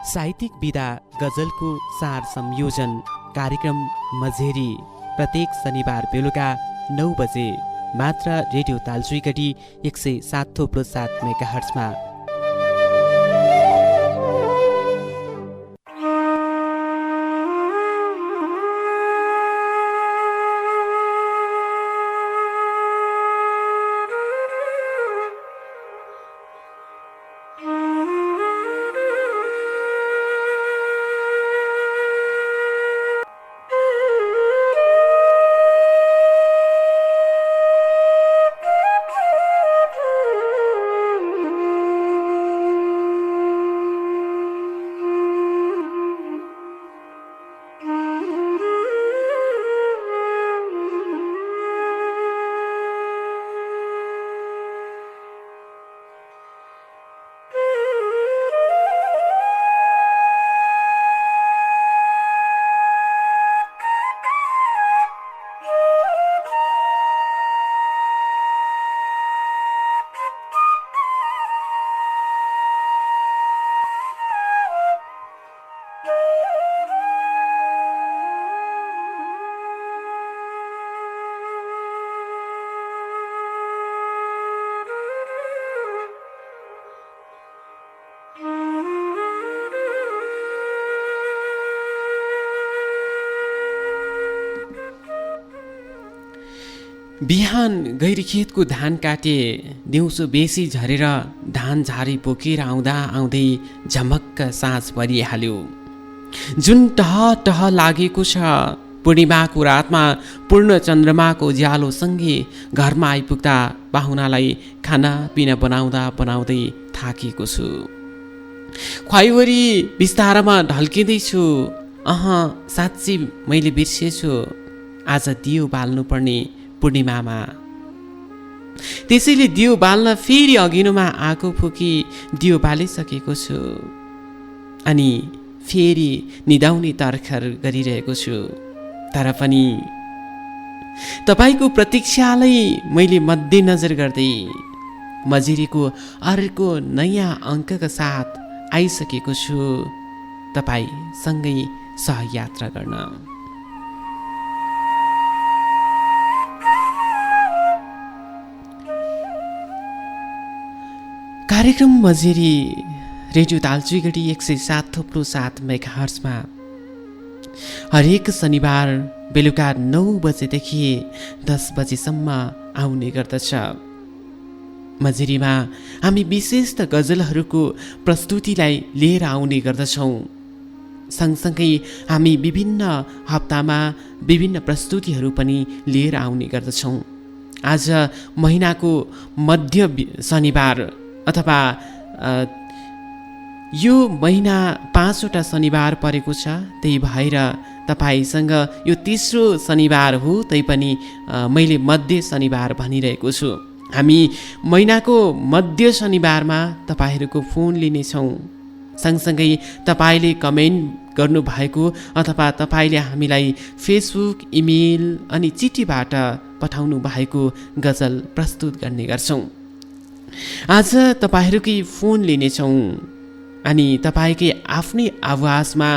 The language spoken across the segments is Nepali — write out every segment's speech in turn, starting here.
साहित्यिक विधा गजलको सार संयोजन कार्यक्रम मझेरी प्रत्येक शनिबार बेलुका 9 बजे मात्र रेडियो तालचुइगढी 107.7 मेगाहर्ट्जमा। बिहान गैरी खेतको धान काटे, दिउँसो बेसी झरेर धान झारी बोकेर आउँदा आउँदै झमक्क साँझ परिहाल्यो। जुन टह टह लागेको छ, पूर्णिमाको रातमा पूर्ण चन्द्रमाको उज्यालोसँगै घरमा आइपुग्दा पाहुनालाई खाना पिना बनाउँदा बनाउँदै थाकेको छु। ख्वाइवरी बिस्तारमा ढल्किँदैछु। साँच्ची मैले बिर्सेछु, आज दियो बाल्नुपर्ने पूर्णिमामा। त्यसैले दियो बाल्न फेरि अघिल्लोमा आगो फुकी दियो बालिसकेको छु अनि फेरि निदाउने तर्खर गरिरहेको छु। तर पनि तपाईँको प्रतीक्षालाई मैले मध्यनजर गर्दै मझेरीको अर्को नयाँ अङ्कका साथ आइसकेको छु तपाईँसँगै सहयात्रा गर्न। कार्यक्रम मझेरी रेडियो तालचुइगढी 107.7 मेगाहर्ट्जमा हरेक शनिबार बेलुका 9 बजेदेखि 10 बजेसम्म आउने गर्दछ। मझेरीमा हामी विशेष गजलहरूको प्रस्तुतिलाई लिएर आउने गर्दछौँ। सँगसँगै हामी विभिन्न हप्तामा विभिन्न प्रस्तुतिहरू पनि लिएर आउने गर्दछौँ। आज महिनाको मध्य शनिबार अथवा यो महिना 5वटा शनिबार परेको छ। त्यही भएर तपाईँसँग यो तेस्रो शनिबार हो, तैपनि मैले मध्य शनिबार भनिरहेको छु। हामी महिनाको मध्य शनिबारमा तपाईँहरूको फोन लिनेछौँ। सँगसँगै तपाईँले कमेन्ट गर्नुभएको अथवा तपाईँले हामीलाई फेसबुक, इमेल अनि चिठीबाट पठाउनु भएको गजल प्रस्तुत गर्ने गर्छौँ। आज तपाईँहरूकै फोन लिनेछौँ अनि तपाईँकै आफ्नै आवाजमा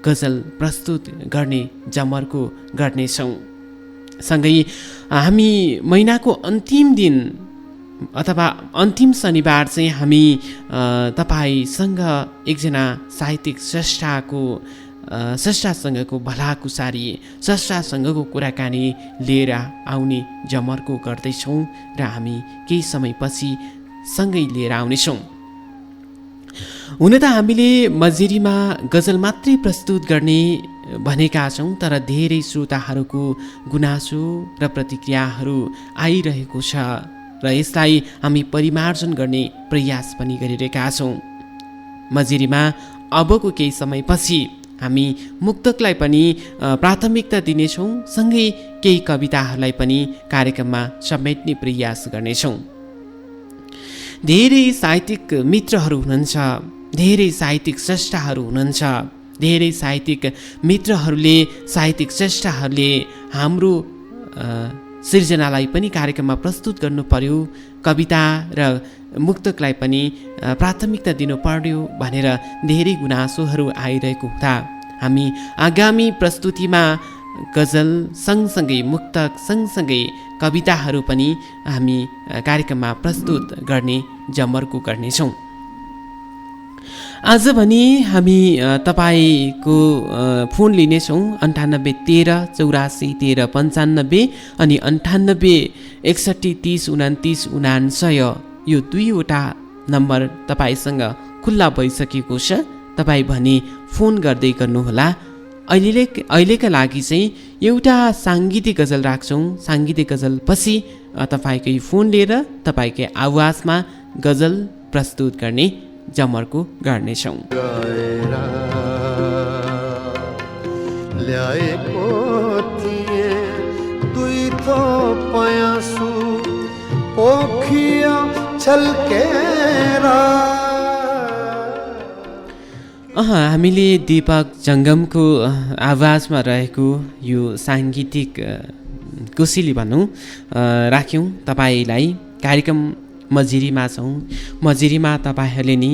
गजल प्रस्तुत गर्ने जमर्को गर्नेछौँ। सँगै हामी महिनाको अन्तिम दिन अथवा अन्तिम शनिबार चाहिँ हामी तपाईँसँग एकजना साहित्यिक स्रष्टासँगको भलाकुसारी, स्रष्टासँगको कुराकानी लिएर आउने जमर्को गर्दैछौँ र हामी केही समयपछि सँगै लिएर आउनेछौँ। हुन त हामीले मझेरीमा गजल मात्रै प्रस्तुत गर्ने भनेका छौँ, तर धेरै श्रोताहरूको गुनासो र प्रतिक्रियाहरू आइरहेको छ र यसलाई हामी परिमार्जन गर्ने प्रयास पनि गरिरहेका छौँ। मझेरीमा अबको केही समयपछि हामी मुक्तकलाई पनि प्राथमिकता दिनेछौँ, सँगै केही कविताहरूलाई पनि कार्यक्रममा समेट्ने प्रयास गर्नेछौँ। धेरै साहित्यिक मित्रहरू हुनुहुन्छ, धेरै साहित्यिक स्रष्टाहरू हुनुहुन्छ। धेरै साहित्यिक मित्रहरूले, साहित्यिक स्रष्टाहरूले हाम्रो सृजनालाई पनि कार्यक्रममा प्रस्तुत गर्नु पर्यो कविता र मुक्तकलाई पनि प्राथमिकता दिनु पर्यो भनेर धेरै गुनासोहरू आइरहेको हुँदा हामी आगामी प्रस्तुतिमा गजल सँगसँगै मुक्तक सँगसँगै कविताहरू पनि हामी कार्यक्रममा प्रस्तुत गर्ने जमर्को गर्नेछौँ। आज भने हामी तपाईँको फोन लिनेछौँ 9813841395 अनि 9861302999 यो दुईवटा नम्बर तपाईँसँग खुल्ला भइसकेको छ। तपाईँ भने फोन गर्दै गर्नुहोला। अहिलेका लागि चाहिँ एउटा साङ्गीतिक गजल राख्छौँ। साङ्गीतिक गजल पछि तपाईँकै फोन लिएर तपाईँकै आवाजमा गजल प्रस्तुत गर्ने जमर्को गर्नेछौँ। ल्याएको थिए दुई पयासु पोखिया छल्केर। हामीले दीपक जङ्गमको आवाजमा रहेको यो साङ्गीतिक कोसेली भनौँ राख्यौँ तपाईँलाई। कार्यक्रम मजिरीमा छौँ। मजिरीमा तपाईँहरूले नि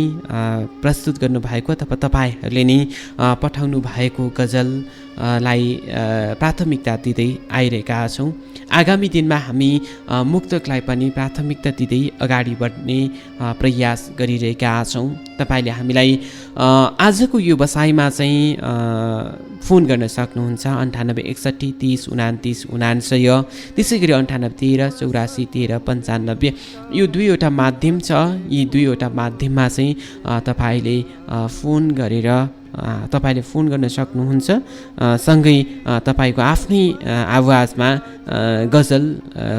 प्रस्तुत गर्नुभएको अथवा तपाईँहरूले नि पठाउनु भएको गजललाई प्राथमिकता दिँदै आइरहेका छौँ। आगामी दिनमा हामी मुक्तकलाई पनि प्राथमिकता दिँदै अगाडि बढ्ने प्रयास गरिरहेका छौँ। तपाईँले हामीलाई आजको यो बसाइमा चाहिँ फोन गर्न सक्नुहुन्छ 9861302999 त्यसै गरी 9813841395 यो दुईवटा माध्यम छ। यी दुईवटा माध्यममा चाहिँ तपाईँले फोन गर्न सक्नुहुन्छ। सँगै तपाईँको आफ्नै आवाजमा गजल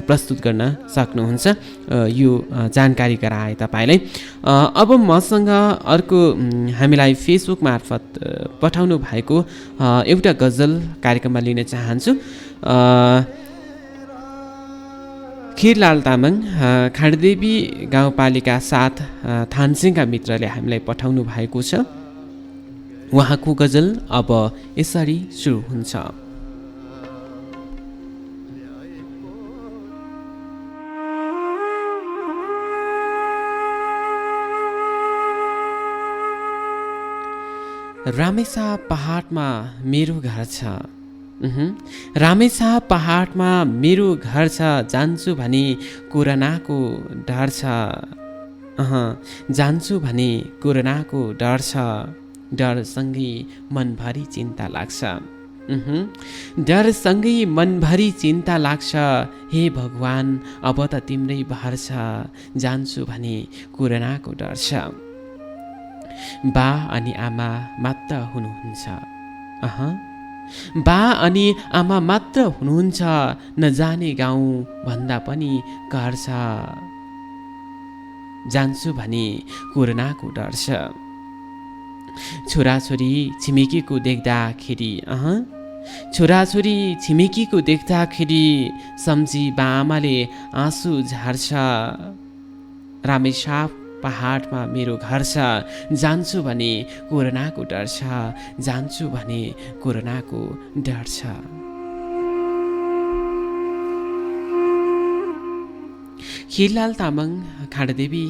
प्रस्तुत गर्न सक्नुहुन्छ। यो जानकारी गराए तपाईँलाई। अब मसँग अर्को हामीलाई फेसबुक मार्फत पठाउनु भएको एउटा गजल कार्यक्रममा लिन चाहन्छु। खिरलाल तामाङ खाडदेवी गाउँपालिका 7 थानसिङका मित्रले हामीलाई पठाउनु भएको छ। उहाँको गजल अब यसरी सुरु हुन्छ। रामेछा पहाडमा मेरो घर छ। रामेछा पहाडमा मेरो घर छ। जान्छु भने कोरोनाको डर छ। जान्छु भने कोरोनाको डर छ। डरसँगै मनभरि चिन्ता लाग्छ। डरसँगै मनभरि चिन्ता लाग्छ। हे भगवान अब त तिम्रै भर छ। जान्छु भने कोरोनाको डर छ। बा अनि आमा मात्र हुनुहुन्छ। बा अनि आमा मात्र हुनुहुन्छ। नजाने गाउँ भन्दा पनि घर छ। जान्छु भने कोरोनाको डर छ। छोराछोरी छिमेकीको देख्दाखेरि छोराछोरी छिमेकीको देख्दाखेरि सम्झी बाआमाले आँसु झार्छ। रामेछा पहाडमा मेरो घर छ। जान्छु भने कोरोनाको डर छ। जान्छु भने कोरोनाको डर छ। खिरलाल तामाङ खाडदेवी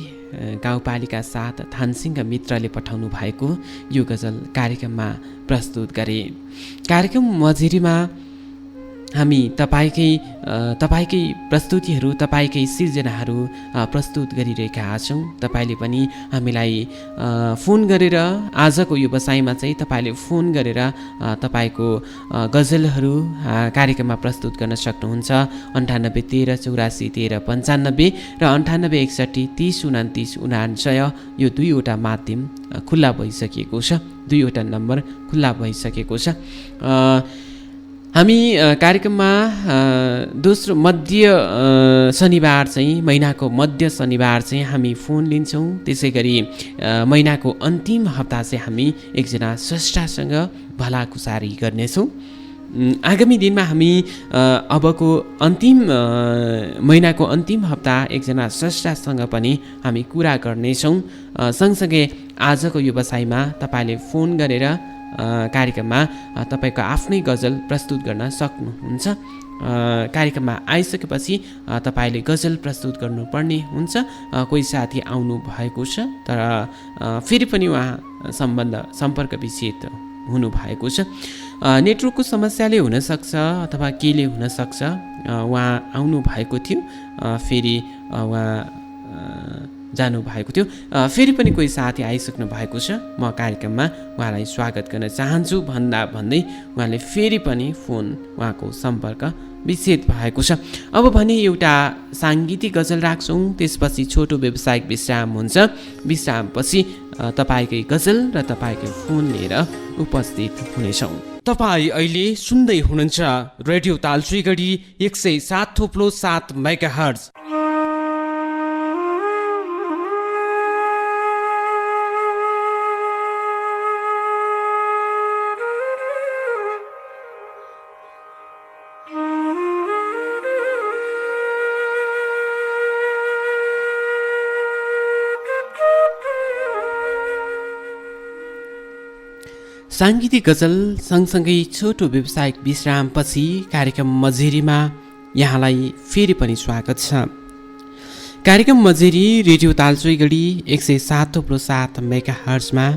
गाउँपालिका 7 थानसिङका मित्रले पठाउनु भएको यो गजल कार्यक्रममा प्रस्तुत गरे। कार्यक्रम मझेरीमा हामी तपाईँकै प्रस्तुतिहरू तपाईँकै सिर्जनाहरू प्रस्तुत गरिरहेका छौँ। तपाईँले पनि हामीलाई फोन गरेर आजको यो बसाइमा चाहिँ तपाईँले फोन गरेर तपाईँको गजलहरू कार्यक्रममा प्रस्तुत गर्न सक्नुहुन्छ। 9813841395 र 9861302999 यो दुईवटा माध्यम खुल्ला भइसकेको छ। दुईवटा नम्बर खुल्ला भइसकेको छ। हामी कार्यक्रममा दोस्रो मध्य शनिबार चाहिँ महिनाको मध्य शनिबार चाहिँ हामी फोन लिन्छौँ। त्यसै गरी महिनाको अन्तिम हप्ता चाहिँ हामी एकजना स्रष्टासँग भलाकुसारी गर्नेछौँ। आगामी दिनमा हामी अबको महिनाको अन्तिम हप्ता एकजना स्रष्टासँग पनि हामी कुरा गर्नेछौँ। सँगसँगै आजको यो बसाइमा तपाईँले फोन गरेर कार्यक्रममा तपाईँको आफ्नै गजल प्रस्तुत गर्न सक्नुहुन्छ। कार्यक्रममा आइसकेपछि तपाईँले गजल प्रस्तुत गर्नुपर्ने हुन्छ। कोही साथी आउनु भएको छ तर फेरि पनि उहाँ सम्पर्क विच्छेद हुनुभएको छ। नेटवर्कको समस्याले हुनसक्छ अथवा केले हुनसक्छ। उहाँ आउनु भएको थियो फेरि उहाँ जानुभएको थियो। फेरि पनि कोही साथी आइसक्नु भएको छ। म कार्यक्रममा उहाँलाई स्वागत गर्न चाहन्छु भन्दै उहाँले फेरि पनि फोन उहाँको सम्पर्क विच्छेद भएको छ। अब भने एउटा साङ्गीतिक गजल राख्छौँ, त्यसपछि छोटो व्यावसायिक विश्राम हुन्छ। विश्रामपछि तपाईँकै गजल र तपाईँकै फोन लिएर उपस्थित हुनेछौँ। तपाईँ अहिले सुन्दै हुनुहुन्छ रेडियो तालचुइगढी 107.7 मेगाहर्ज। साङ्गीतिक गजल सँगसँगै छोटो व्यावसायिक विश्रामपछि कार्यक्रम मझेरीमा यहाँलाई फेरि पनि स्वागत छ। कार्यक्रम मझेरी रेडियो तालचुइगढी 107.7 मेगाहर्जमा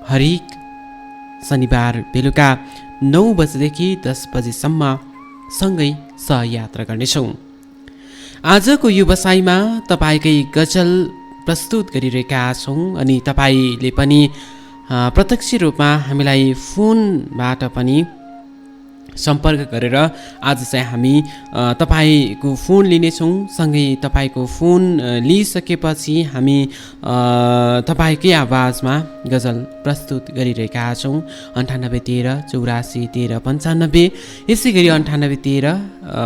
हरेक शनिबार बेलुका 9 बजेदेखि 10 बजेसम्म सँगै सहयात्रा गर्नेछौँ। आजको व्यवसायमा तपाईँकै गजल प्रस्तुत गरिरहेका छौँ अनि तपाईँले पनि प्रत्यक्ष रूपमा हामीलाई फोनबाट पनि सम्पर्क गरेर आज चाहिँ हामी तपाईँको फोन लिनेछौँ। सँगै तपाईँको फोन लिइसकेपछि हामी तपाईँकै आवाजमा गजल प्रस्तुत गरिरहेका छौँ। 9813 84 13 95, यसै गरी 9813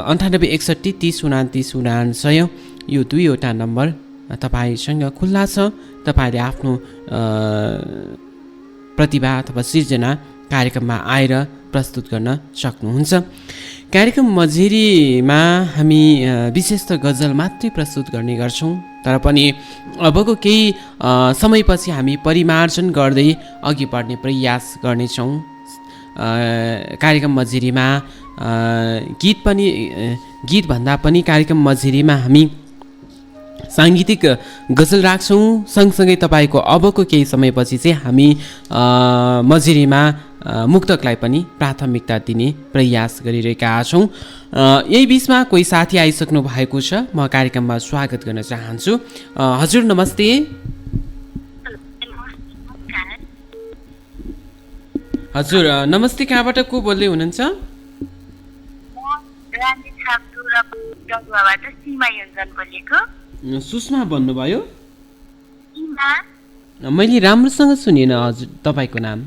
98 61 30 29 99 यो दुईवटा नम्बर तपाईँसँग खुल्ला छ। तपाईँले आफ्नो प्रतिभा अथवा सिर्जना कार्यक्रममा आएर प्रस्तुत गर्न सक्नुहुन्छ। कार्यक्रम मझेरीमा हामी विशेष त गजल मात्रै प्रस्तुत गर्ने गर्छौँ, तर पनि अबको केही समयपछि हामी परिमार्जन गर्दै अघि बढ्ने प्रयास गर्नेछौँ। कार्यक्रम मझेरीमा गीतभन्दा पनि कार्यक्रम मझेरीमा हामी साङ्गीतिक गजल राख्छौँ। सँगसँगै तपाईँको अबको केही समयपछि चाहिँ हामी मझेरीमा मुक्तकलाई पनि प्राथमिकता दिने प्रयास गरिरहेका छौँ। यही बिचमा कोही साथी आइसक्नु भएको छ, म कार्यक्रममा स्वागत गर्न चाहन्छु। हजुर नमस्ते। हजुर नमस्ते, कहाँबाट को बोल्दै हुनुहुन्छ? सुषमा भन्नुभयो? मैले राम्रोसँग सुनेन हजुर तपाईँको नाम।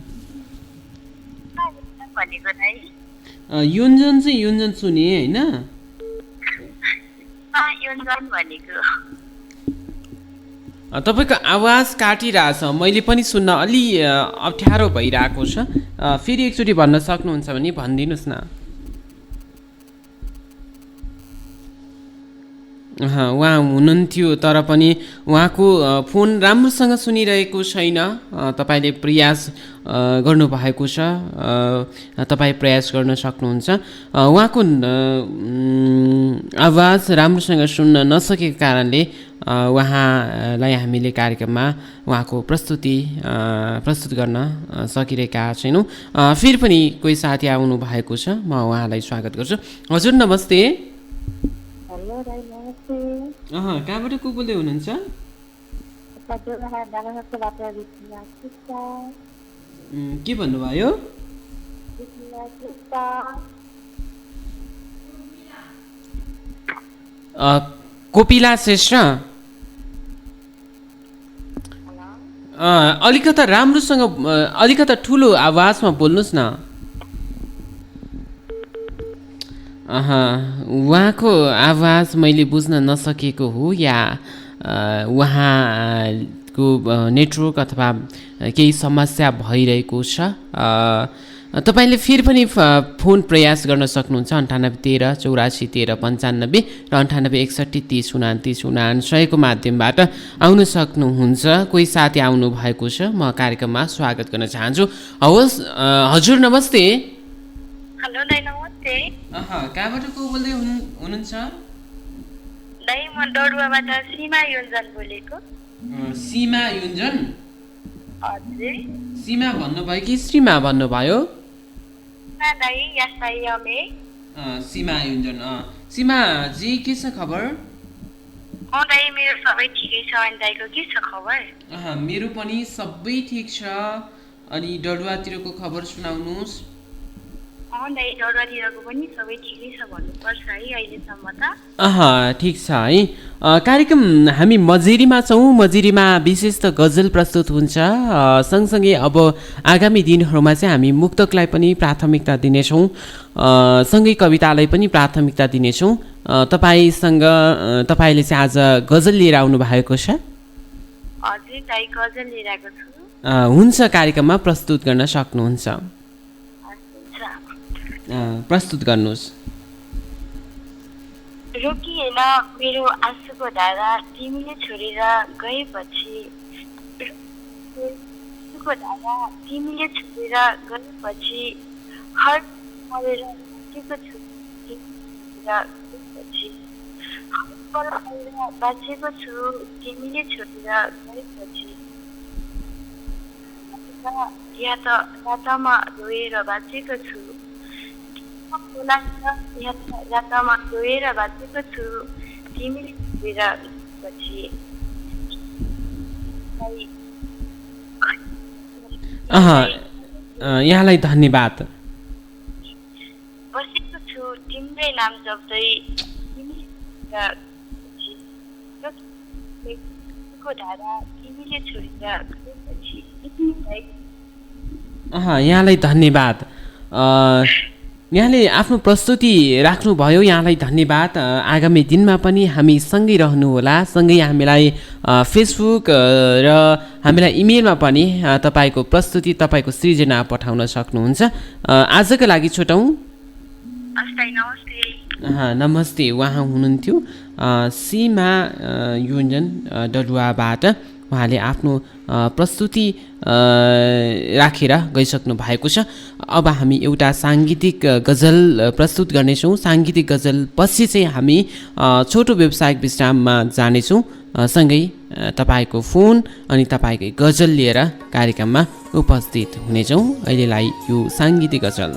योन्जन चाहिँ योन्जन सुने होइन? तपाईँको आवाज काटिरहेछ, मैले पनि सुन्न अलि अप्ठ्यारो भइरहेको छ। फेरि एकचोटि भन्न सक्नुहुन्छ भने भनिदिनुहोस् न। उहाँ हुनुहुन्थ्यो तर पनि उहाँको फोन राम्रोसँग सुनिरहेको छैन। तपाईँले प्रयास गर्नुभएको छ, तपाईँ प्रयास गर्न सक्नुहुन्छ। उहाँको आवाज राम्रोसँग सुन्न नसकेको कारणले उहाँलाई हामीले कार्यक्रममा उहाँको प्रस्तुत गर्न सकिरहेका छैनौँ। फेरि पनि कोही साथी आउनु भएको छ, म उहाँलाई स्वागत गर्छु। हजुर नमस्ते। कहाँबाट को बोल्दै हुनुहुन्छ? के भन्नुभयो? कोपिला श्रेष्ठ। अलिकता राम्रोसँग अलिकता ठुलो आवाजमा बोल्नुहोस् न। उहाँको आवाज मैले बुझ्न नसकेको हो या उहाँको नेटवर्क अथवा केही समस्या भइरहेको छ। तपाईँले फेरि पनि फोन प्रयास गर्न सक्नुहुन्छ। 9813 84 13 95 र 98 61 30 29 99 को माध्यमबाट आउन सक्नुहुन्छ। कोही साथी आउनु भएको छ, म कार्यक्रममा स्वागत गर्न चाहन्छु। हवस्, हजुर नमस्ते। हेलो दाइ नमस्ते। कहाँबाट को बोल्दै हुनुहुन्छ? दाइ म डडुवाबाट सीमा योन्जन बोलेको। सीमा युञ्जन? हजुर। सीमा भन्नुभयो कि श्रीमा भन्नुभयो? दाइ यासाइमे। सीमा युञ्जन। सीमाजी के छ खबर? दाइ मेरो सबै ठिकै छ, अनि दाइको के छ खबर? मेरो पनि सबै ठिक छ। अनि डडुवातिरको खबर सुनाउनुहोस्। दाइ डडुवातिरको पनि सबै ठिकै छ भन्नुपर्छ है अहिलेसम्म त। ठिक छ है। कार्यक्रम हामी मजेरीमा छौँ। मजेरीमा विशेष त गजल प्रस्तुत हुन्छ। सँगसँगै अब आगामी दिनहरूमा चाहिँ हामी मुक्तकलाई पनि प्राथमिकता दिनेछौँ, सँगै कवितालाई पनि प्राथमिकता दिनेछौँ। तपाईँले चाहिँ आज गजल लिएर आउनु भएको छ? हजुर दाइ गजल लिएर आएको छु। हुन्छ, कार्यक्रममा प्रस्तुत गर्न सक्नुहुन्छ। प्रस्तुत गर्नुहोस्। रोकिएन मेरो आँसुको धारा तिमीले छोडेर गएपछि, आँसुको धारा तिमीले छोडेर गएपछि, हर मरेर बाँचेको छु गएपछि, बाँचेको छु तिमीले छोडेर गएपछि, या त रातमा रोएर बाँचेको छु, रातमा रोएर बाँचेको छु तिमीले छोडेर गएपछि। यहाँलाई धन्यवाद। बसेको छु तिम्रै नाम जप्दै धारा तिमीले छोडेर गएपछि। यहाँलाई धन्यवाद। यहाँले आफ्नो प्रस्तुति राख्नुभयो, यहाँलाई धन्यवाद। आगामी दिनमा पनि हामी सँगै रहनुहोला। सँगै हामीलाई फेसबुक र हामीलाई इमेलमा पनि तपाईँको प्रस्तुति, तपाईँको सृजना पठाउन सक्नुहुन्छ। आजको लागि छुटौँ। नमस्ते। उहाँ हुनुहुन्थ्यो सीमा योन्जन डडुवाबाट। उहाँले आफ्नो प्रस्तुति राखेर गइसक्नु भएको छ। अब हामी एउटा साङ्गीतिक गजल प्रस्तुत गर्नेछौँ। साङ्गीतिक गजल पछि चाहिँ हामी छोटो व्यावसायिक विश्राममा जानेछौँ। सँगै तपाईँको फोन अनि तपाईँकै गजल लिएर कार्यक्रममा उपस्थित हुनेछौँ। अहिलेलाई यो साङ्गीतिक गजल।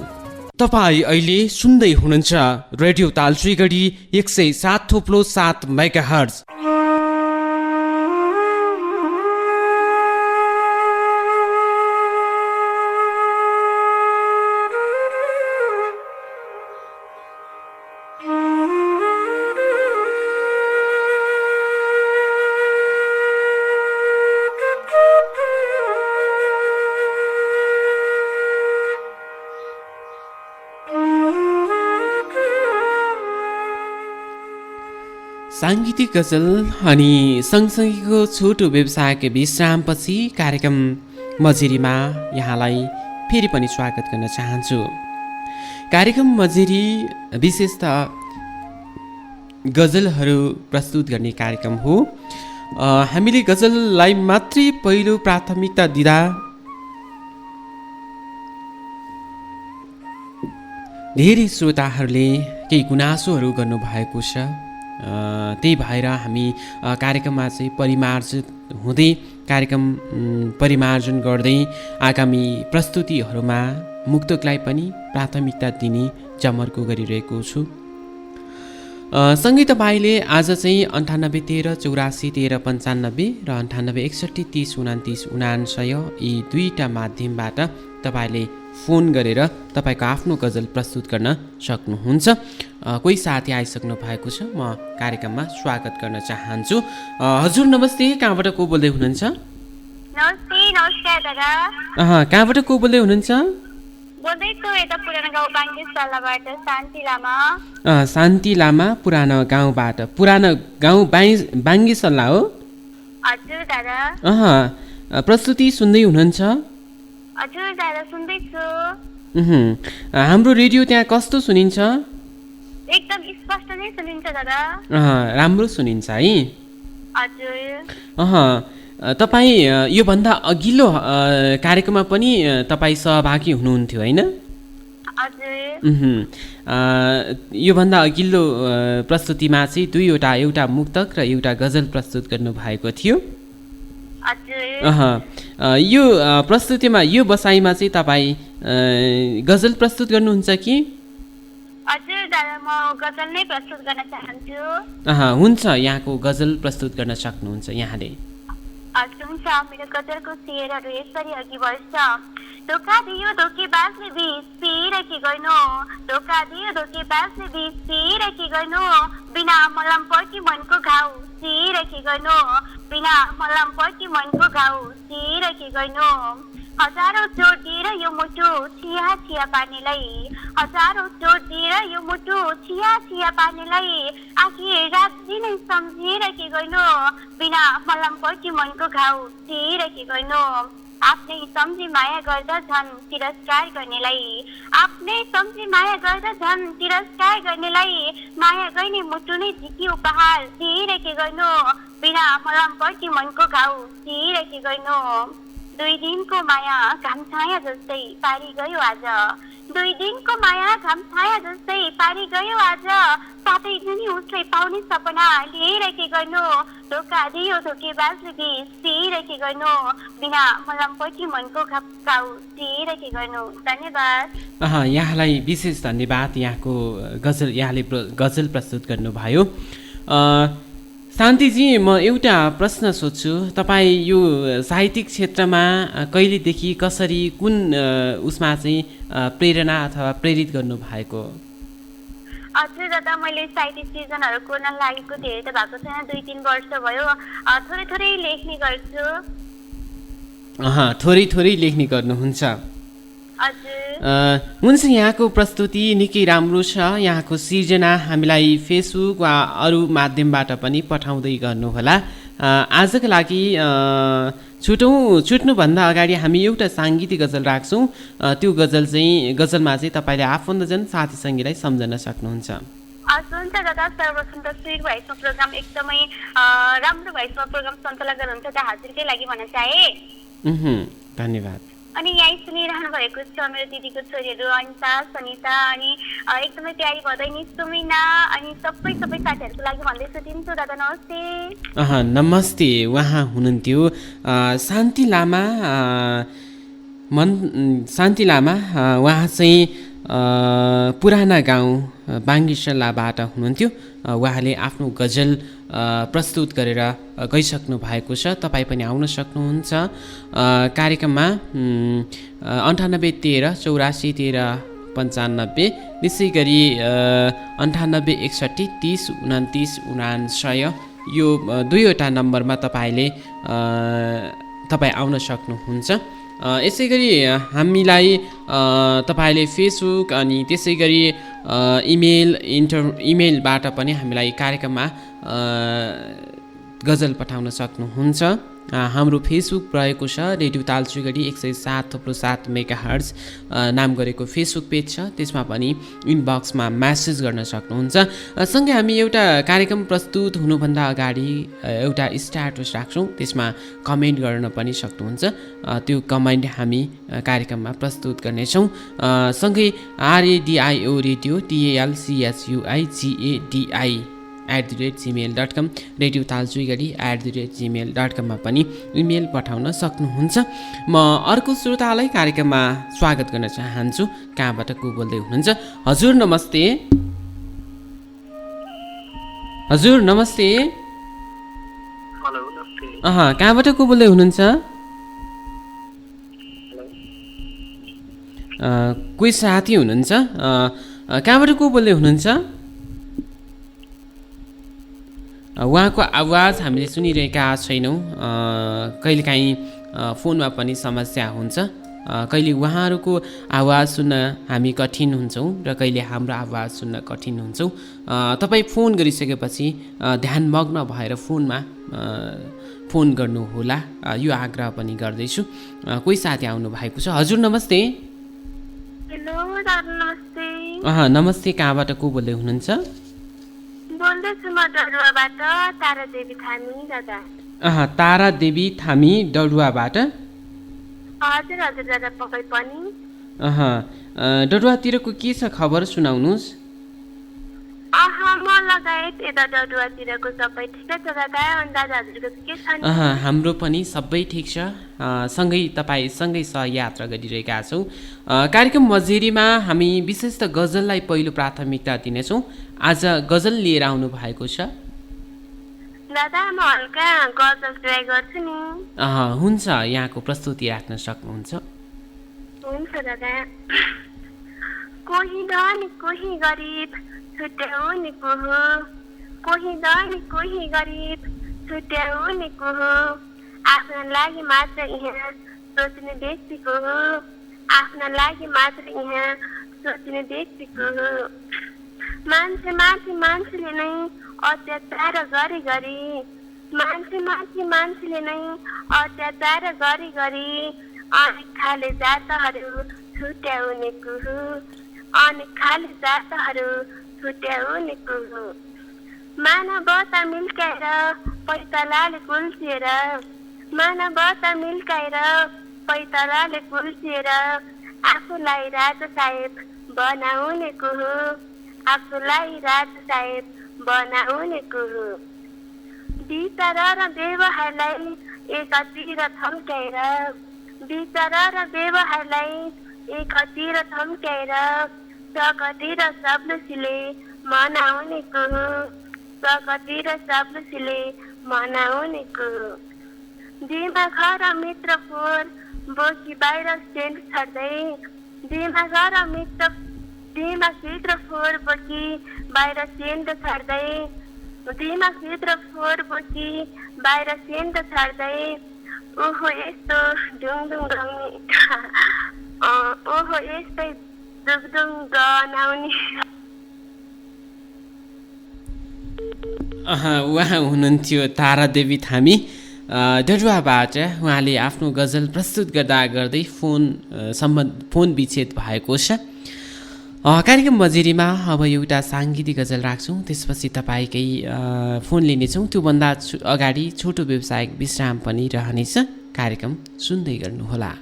तपाईँ अहिले सुन्दै हुनुहुन्छ रेडियो तालचुइगढी 107.7 मेगाहर्ज। साङ्गीतिक गजल अनि सँगसँगैको छोटो व्यवसायको विश्रामपछि कार्यक्रम मजेरीमा यहाँलाई फेरि पनि स्वागत गर्न चाहन्छु। कार्यक्रम मजेरी विशेषतः गजलहरू प्रस्तुत गर्ने कार्यक्रम हो। हामीले गजललाई मात्रै पहिलो प्राथमिकता दिँदा धेरै श्रोताहरूले केही गुनासोहरू गर्नुभएको छ। त्यही भएर हामी कार्यक्रममा चाहिँ परिमार्जित हुँदै कार्यक्रम परिमार्जन गर्दै आगामी प्रस्तुतिहरूमा मुक्तकलाई पनि प्राथमिकता दिने जमर्को गरिरहेको छु। सँगै तपाईँले आज चाहिँ 9813 84 13 95 र 98 61 30 29 99 यी दुईवटा माध्यमबाट तपाईँले फोन गरेर तपाईँको आफ्नो गजल प्रस्तुत गर्न सक्नुहुन्छ। कोही साथी आइसक्नु भएको छ, म कार्यक्रममा स्वागत गर्न चाहन्छु। हजुर नमस्ते, कहाँबाट को बोल्दै हुनुहुन्छ? नमस्ते। नमस्कार दादा। कहाँबाट को बोल्दै हुनुहुन्छ? बोल्दैछु यता पुरानो गाउँ बाङ्गेसल्लाबाट शान्ति लामा। शान्ति लामा पुरानो गाउँबाट। पुरानो गाउँ बाङ्गेसल्ला हो? हजुर दादा। प्रस्तुति सुन्दै हुनुहुन्छ? हजुर दादा सुन्दैछु। हाम्रो रेडियो त्यहाँ कस्तो सुनिन्छ? एकदम स्पष्ट नै सुनिन्छ दादा। राम्रो सुनिन्छ है? हजुर। तपाईँ योभन्दा अघिल्लो कार्यक्रममा पनि तपाईँ सहभागी हुनुहुन्थ्यो होइन? हजुर योभन्दा अघिल्लो प्रस्तुतिमा चाहिँ दुईवटा एउटा मुक्तक र एउटा गजल प्रस्तुत गर्नुभएको थियो। हजुर यो प्रस्तुतिमा यो बसाइमा चाहिँ तपाईँ गजल प्रस्तुत गर्नुहुन्छ कि? हजुर दादा म गजल नै प्रस्तुत गर्न चाहन्छु। हुन्छ, यहाँको गजल प्रस्तुत गर्न सक्नुहुन्छ यहाँले। हुन्छ, मेरो गजलको शेरहरू यसरी अघि बढ्छ। धोका दियो धोकेबाजले बिस पिएर के गर्नु, धोका दियो धोकेबाजले बिस पिएर के गर्नु, बिना मलम पर्की मनको घाउ सिएर के गर्नु, बिना मलम पर्की मनको घाउ सिएर के गर्नु। हजारौँ चोट दिएर यो मुटु छिया छिया पार्नेलाई, हजारौँ चोट दिएर यो मुटु छिया छिया पार्नेलाई, आखिर रात दिनै सम्झेर के गर्नु, बिना मलम पर्की मनको घाउ सिएर के गर्नु। आफ्नै सम्झी माया गर्दा झन् तिरस्कार गर्नेलाई, आफ्नै सम्झी माया गर्दा झन् तिरस्कार गर्नेलाई, माया गर्ने मुटु नै झिकी उपहार दिएर के गर्नु, बिना मलम पर्की मनको घाउ सिएर के गर्नु। 2 दिनको माया घाम छाया जस्तै पारी गयो आज, 2 दिनको माया घाम छाया जस्तै पारी गयो आज, साथै जुनी उसलाई पाउने सपना लिएर के गर्नु, धोका दियो धोकेबाजले बिस पिएर के गर्नु, बिना मलम पर्की मनको घाउ सिएर के गर्नु। धन्यवाद। यहाँलाई विशेष धन्यवाद। यहाँको यहाँले गजल प्रस्तुत गर्नुभयो। शान्तिजी, म एउटा प्रश्न सोध्छु। तपाईँ यो साहित्यिक क्षेत्रमा कहिलेदेखि कसरी कुन उसमा चाहिँ प्रेरणा अथवा प्रेरित गर्नुभएको? हजुर दादा, मैले साहित्य सृजनहरू कोर्न लागेको धेरै त भएको छैन, 2-3 वर्ष भयो। थोरै थोरै लेख्ने गर्छु। थोरै थोरै लेख्ने गर्नुहुन्छ? हुन्छ, यहाँको प्रस्तुति निकै राम्रो छ। यहाँको सिर्जना हामीलाई फेसबुक वा अरू माध्यमबाट पनि पठाउँदै गर्नुहोला। आजका लागि छुट्नुभन्दा अगाडि हामी एउटा साङ्गीतिक गजल राख्छौँ। त्यो गजलमा चाहिँ तपाईँले आफन्तजन साथी सङ्गीलाई सम्झन सक्नुहुन्छ। हुन्छ दादा, सर्वप्रथम त स्विट भोइसमा प्रोग्राम एकदमै राम्रो भोइसमा प्रोग्राम सञ्चालन गर्नुहुन्छ त हजुरकै लागि भन्न चाहे। धन्यवाद। अनि यहीँ सुनिरहनु भएको छ मेरो दिदीको छोरीहरू अनिता, सनिता, अनि एकदमै प्यारी भदैनी सुमिना, अनि सबै साथीहरूको लागि भन्दैछु। दिन्छु दादा, नमस्ते। नमस्ते। उहाँ हुनुहुन्थ्यो शान्ति लामा। उहाँ चाहिँ पुराना गाउँ बाङ्गिसलाबाट हुनुहुन्थ्यो। उहाँले आफ्नो गजल प्रस्तुत गरेर गइसक्नु भएको छ। तपाईँ पनि आउन सक्नुहुन्छ कार्यक्रममा 98 13 84 13 95, त्यसै गरी 98 61 30 29 99, यो दुईवटा नम्बरमा तपाईँ आउन सक्नुहुन्छ। यसै गरी हामीलाई तपाईँले फेसबुक अनि त्यसै गरी इमेलबाट पनि हामीलाई कार्यक्रममा गजल पठाउन सक्नुहुन्छ। हाम्रो फेसबुक रहेको छ रेडियो तालचुगडी 107.7 मेगाहर्ज नाम गरेको फेसबुक पेज छ। त्यसमा पनि इनबक्समा म्यासेज गर्न सक्नुहुन्छ। सँगै हामी एउटा कार्यक्रम प्रस्तुत हुनुभन्दा अगाडि एउटा स्ट्याटस राख्छौँ, त्यसमा कमेन्ट गर्न पनि सक्नुहुन्छ। त्यो कमेन्ट हामी कार्यक्रममा प्रस्तुत गर्नेछौँ। सँगै RADIO radio TALCHUIGADI @gmail.com, radio Talchugadi @gmail.com मा पनि इमेल पठाउन सक्नुहुन्छ। म अर्को श्रोतालाई कार्यक्रममा स्वागत गर्न चाहन्छु। कहाँबाट को बोल्दै हुनुहुन्छ? हजुर नमस्ते। हजुर नमस्ते। कहाँबाट को बोल्दै हुनुहुन्छ? कोही साथी हुनुहुन्छ? कहाँबाट को बोल्दै हुनुहुन्छ? उहाँको आवाज हामीले सुनिरहेका छैनौँ। कहिलेकाहीँ फोनमा पनि समस्या हुन्छ। कहिले उहाँहरूको आवाज सुन्न हामी कठिन हुन्छौँ र कहिले हाम्रो आवाज सुन्न कठिन हुन्छौँ। तपाईँ फोन गरिसकेपछि ध्यानमग्न भएर फोन गर्नुहोला, यो आग्रह पनि गर्दैछु। कोही साथी आउनु भएको छ। हजुर नमस्ते। हेलो नमस्ते। नमस्ते। कहाँबाट को बोल्दै हुनुहुन्छ? बोल्दैछु म डडुवाबाट तारादेवी थामी दादा। तारादेवी थामी डडुवाबाट। हजुर दादा, तपाईँ पनि? डडुवातिरको के छ खबर सुनाउनुहोस्। म लगायत यता डडुवातिरको सबै ठिकै छ दादा। अनि दादाहरूको के छ नि? हाम्रो पनि सबै ठिक छ। सँगै तपाईँसँगै सहयात्रा गरिरहेका छौँ। कार्यक्रम मजेरीमा हामी विशेष त गजललाई पहिलो प्राथमिकता दिनेछौँ। आज गजल लिएर आउनु भएको छ? दादा म हल्का गजल ट्राई गर्छु नि। हुन्छ, यहाँको प्रस्तुति राख्न सक्नुहुन्छ। हुन्छ दादा। कोही धनी कोही गरिब छुट्याउने को हो, कोही धनी कोही गरिब छुट्याउने को हो, आफ्नो लागि मात्र यहाँ सोच्ने व्यक्तिको हो, आफ्नो लागि मात्र यहाँ सोच्ने व्यक्तिको हो। मान्छे माथि मान्छेले नै अत्याचार गरी गरी, मान्छे माथि मान्छेले नै अत्याचार गरी गरी अनेक खाले जातहरू छुट्याउने को हो, अनेक खाले जातहरू छुट्याउने को हो। मानवता मिल्काएर पैतालाले कुल्चिएर, मानवता मिल्काएर पैतालाले कुल्चिएर आफूलाई राजा साहेब बनाउने को हो, आफूलाई राजा साहेब बनाउने को हो। विचार र व्यवहारलाई एकातिर थम्क्याएर, विचार र व्यवहारलाई एकातिर थम्क्याएर सकतिर सबलुसीले मनाउने को हो, सकतिर सबलुसीले मनाउने को हो। दिमाग र मित्र फोर बोकी बाहिर सेन्ट छर्दै, दिमाग र दिमागभित्र फोर बोकी बाहिर सेन्ट छर्दै, दिमागभित्र फोर बोकी बाहिर सेन्ट छर्दै, ओहो यस्तो ढुङढुङ ओहो यस्तै दुङदुङ गनाउने। उहाँ हुनुहुन्थ्यो तारादेवी थामी डडुवाबाट। उहाँले आफ्नो गजल प्रस्तुत गर्दा गर्दै फोन विच्छेद भएको छ। कार्यक्रम मजेरीमा अब एउटा साङ्गीतिक गजल राख्छौँ, त्यसपछि तपाईँकै फोन लिनेछौँ। त्योभन्दा अगाडि छोटो व्यावसायिक विश्राम पनि रहनेछ। कार्यक्रम सुन्दै गर्नुहोला।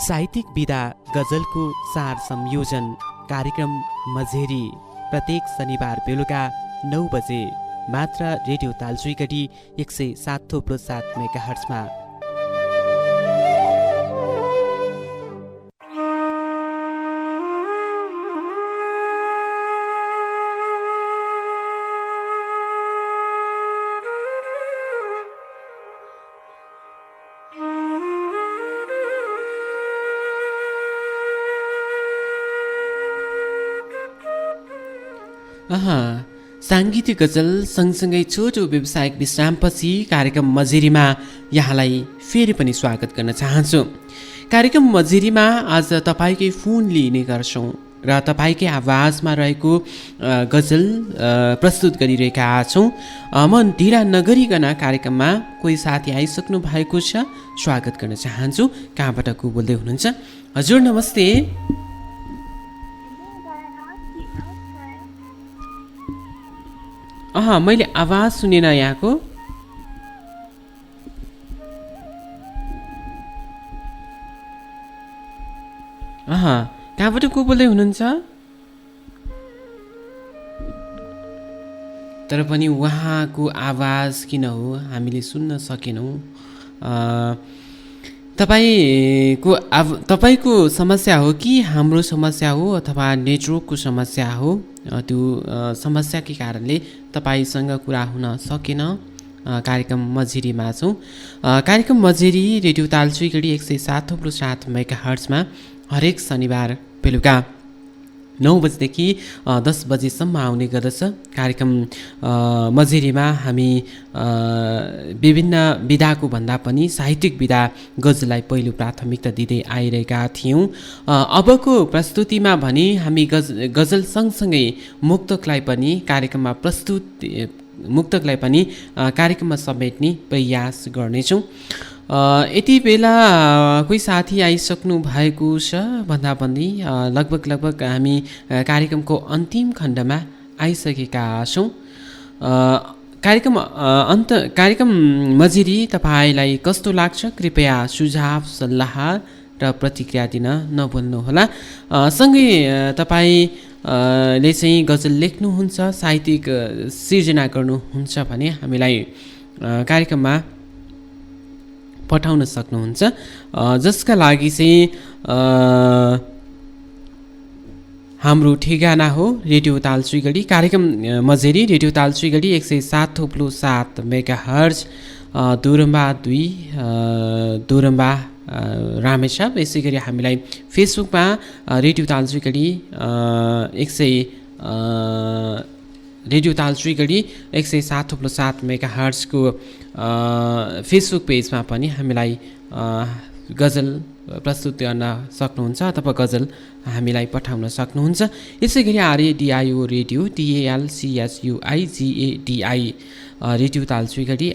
साहित्यिक विधा गजलको सार संयोजन कार्यक्रम मझेरी प्रत्येक शनिबार बेलुका 9 बजे मात्र रेडियो तालचुइगढी 107.7 मेगाहर्ट्जमा। साङ्गीतिक गजल सँगसँगै छोटो व्यावसायिक विश्रामपछि कार्यक्रम मजेरीमा यहाँलाई फेरि पनि स्वागत गर्न चाहन्छु। कार्यक्रम मजेरीमा आज तपाईँकै फोन लिने गर्छौँ र तपाईँकै आवाजमा रहेको गजल प्रस्तुत गरिरहेका छौँ। म ढिला नगरिकन कार्यक्रममा कोही साथी आइसक्नु भएको छ, स्वागत गर्न चाहन्छु। कहाँबाट को बोल्दै हुनुहुन्छ? हजुर नमस्ते। मैले आवाज सुनेन यहाँको। कहाँबाट को बोल्दै हुनुहुन्छ? तर पनि उहाँको आवाज किन हो हामीले सुन्न सकेनौँ। तपाईँको समस्या हो कि हाम्रो समस्या हो अथवा नेटवर्कको समस्या हो? त्यो समस्याकै कारणले तपाईँसँग कुरा हुन सकेन। कार्यक्रम मझेरीमा छौँ। कार्यक्रम मझेरी रेडियो तालचुइगढी 107.7 मेगाहर्ट्जमा हरेक शनिबार बेलुका 9 बजेदेखि 10 बजेसम्म आउने गर्दछ। कार्यक्रम मझेरीमा हामी विभिन्न विधाको भन्दा पनि साहित्यिक विधा गजललाई पहिलो प्राथमिकता दिँदै आइरहेका थियौँ। अबको प्रस्तुतिमा भने हामी गजल सँगसँगै मुक्तकलाई पनि कार्यक्रममा समेट्ने प्रयास गर्नेछौँ। यति बेला कोही साथी आइसक्नु भएको छ भन्दाभन्दै लगभग हामी कार्यक्रमको अन्तिम खण्डमा आइसकेका छौँ। कार्यक्रम मझेरी तपाईँलाई कस्तो लाग्छ? कृपया सुझाव सल्लाह र प्रतिक्रिया दिन नभुल्नुहोला। सँगै तपाईँले चाहिँ गजल लेख्नुहुन्छ, साहित्यिक सिर्जना गर्नुहुन्छ भने हामीलाई कार्यक्रममा पठाउन सक्नुहुन्छ, जसका लागि चाहिँ हाम्रो ठेगाना हो रेडियो तालचुइगढी, कार्यक्रम मझेरी रेडियो तालचुइगढी 107.7 मेगाहर्ज, दोरम्बा 2 दोरम्बा रामेछाप। यसै गरी हामीलाई फेसबुकमा रेडियो तालचुइगढी रेडियो तालचुइगढी 107.7 मेगाहर्जको फेसबुक पेजमा पनि हामीलाई गजल प्रस्तुत गर्न सक्नुहुन्छ अथवा गजल हामीलाई पठाउन सक्नुहुन्छ। यसै गरी RADIO radio TALCSUIGADI radio Talchuigadhi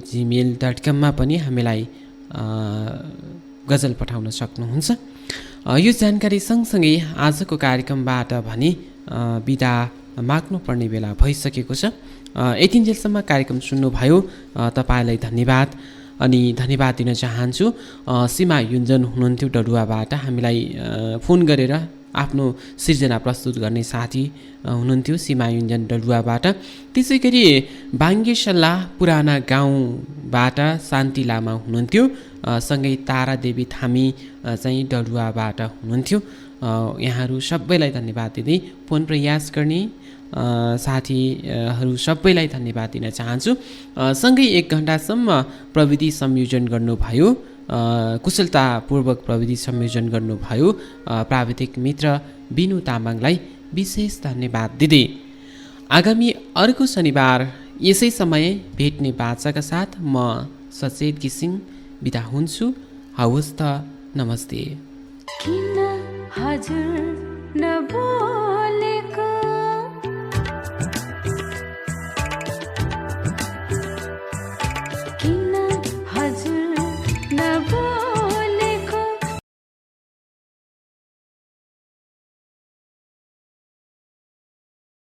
@gmail.com मा पनि हामीलाई गजल पठाउन सक्नुहुन्छ। यो जानकारी सँगसँगै आजको कार्यक्रमबाट भने बिदा माग्नुपर्ने बेला भइसकेको छ। यतिन्जेलसम्म कार्यक्रम सुन्नुभयो तपाईँलाई धन्यवाद। अनि धन्यवाद दिन चाहन्छु सीमा युञ्जन हुनुहुन्थ्यो डडुवाबाट, हामीलाई फोन गरेर आफ्नो सिर्जना प्रस्तुत गर्ने साथी हुनुहुन्थ्यो सीमा युञ्जन डडुवाबाट। त्यसै गरी बाङ्गेसल्ला पुराना गाउँबाट शान्ति लामा हुनुहुन्थ्यो, सँगै तारादेवी थामी चाहिँ डडुवाबाट हुनुहुन्थ्यो। यहाँहरू सबैलाई धन्यवाद दिँदै फोन प्रयास गर्ने साथीहरू सबैलाई धन्यवाद दिन चाहन्छु। सँगै 1 घन्टासम्म प्रविधि संयोजन गर्नुभयो, कुशलतापूर्वक प्रविधि संयोजन गर्नुभयो प्राविधिक मित्र बिनु तामाङलाई विशेष धन्यवाद दिँदै आगामी अर्को शनिबार यसै समय भेट्ने बाचाका साथ म सचेत घिसिङ बिदा हुन्छु। हवस् त, नमस्ते। किन हजुर नबो